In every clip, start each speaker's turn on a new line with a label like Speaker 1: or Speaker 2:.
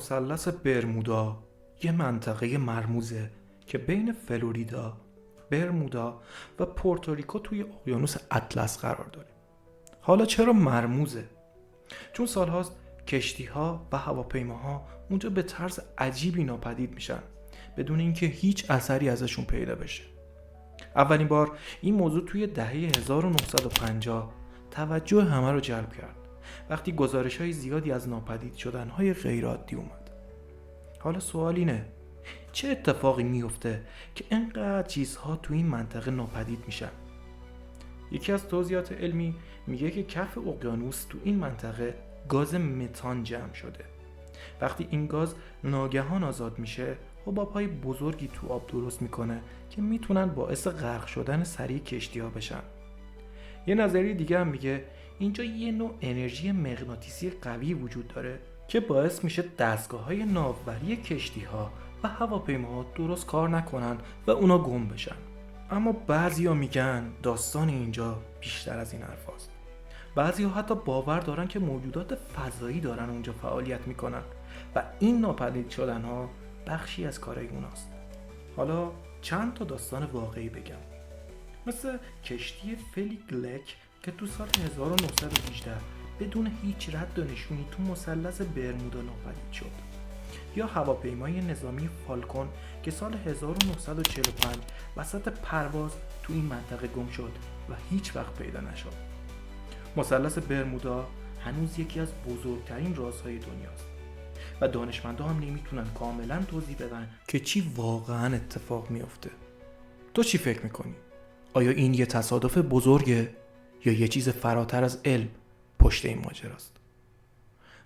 Speaker 1: مثلث برمودا یه منطقه مرموزه که بین فلوریدا، برمودا و پورتوریکو توی اقیانوس اطلس قرار داره. حالا چرا مرموزه؟ چون سالهاست کشتی‌ها و هواپیماها اونجا به طرز عجیبی ناپدید میشن بدون اینکه هیچ اثری ازشون پیدا بشه. اولین بار این موضوع توی دهه 1950 توجه همه رو جلب کرد وقتی گزارش‌های زیادی از ناپدید شدن‌های غیرعادی اومد. حالا سوال اینه چه اتفاقی میفته که اینقدر چیزها تو این منطقه ناپدید میشن؟ یکی از توضیحات علمی میگه که کف اقیانوس تو این منطقه گاز متان جمع شده. وقتی این گاز ناگهان آزاد میشه، حباب‌های بزرگی تو آب درست میکنه که میتونن باعث غرق شدن سریع کشتی‌ها بشن. یه نظریه دیگه هم میگه اینجا یه نوع انرژی مغناطیسی قوی وجود داره که باعث میشه دستگاه‌های ناوبری کشتی‌ها و هواپیماها درست کار نکنن و اونا گم بشن. اما بعضیا میگن داستان اینجا بیشتر از این حرف هست. بعضیا حتی باور دارن که موجودات فضایی دارن اونجا فعالیت میکنن و این ناپدید شدن ها بخشی از کارای اوناست. حالا چند تا داستان واقعی بگم، مثل کشتی فلیگلک که تو سال 1918 بدون هیچ رد و نشونی تو مثلث برمودا ناپدید شد، یا هواپیمای نظامی فالکون که سال 1945 وسط پرواز تو این منطقه گم شد و هیچ وقت پیدا نشد. مثلث برمودا هنوز یکی از بزرگترین رازهای دنیاست و دانشمندا هم نمیتونن کاملا توضیح بدن که چی واقعا اتفاق میفته. تو چی فکر میکنی؟ آیا این یه تصادف بزرگه یا یه چیز فراتر از علم پشت این ماجراست؟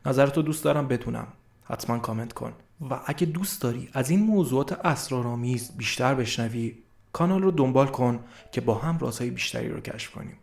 Speaker 1: نظرتو دوست دارم بدونم. حتما کامنت کن و اگه دوست داری از این موضوعات اسرارآمیز بیشتر بشنوی، کانال رو دنبال کن که با هم رازهای بیشتری رو کشف کنیم.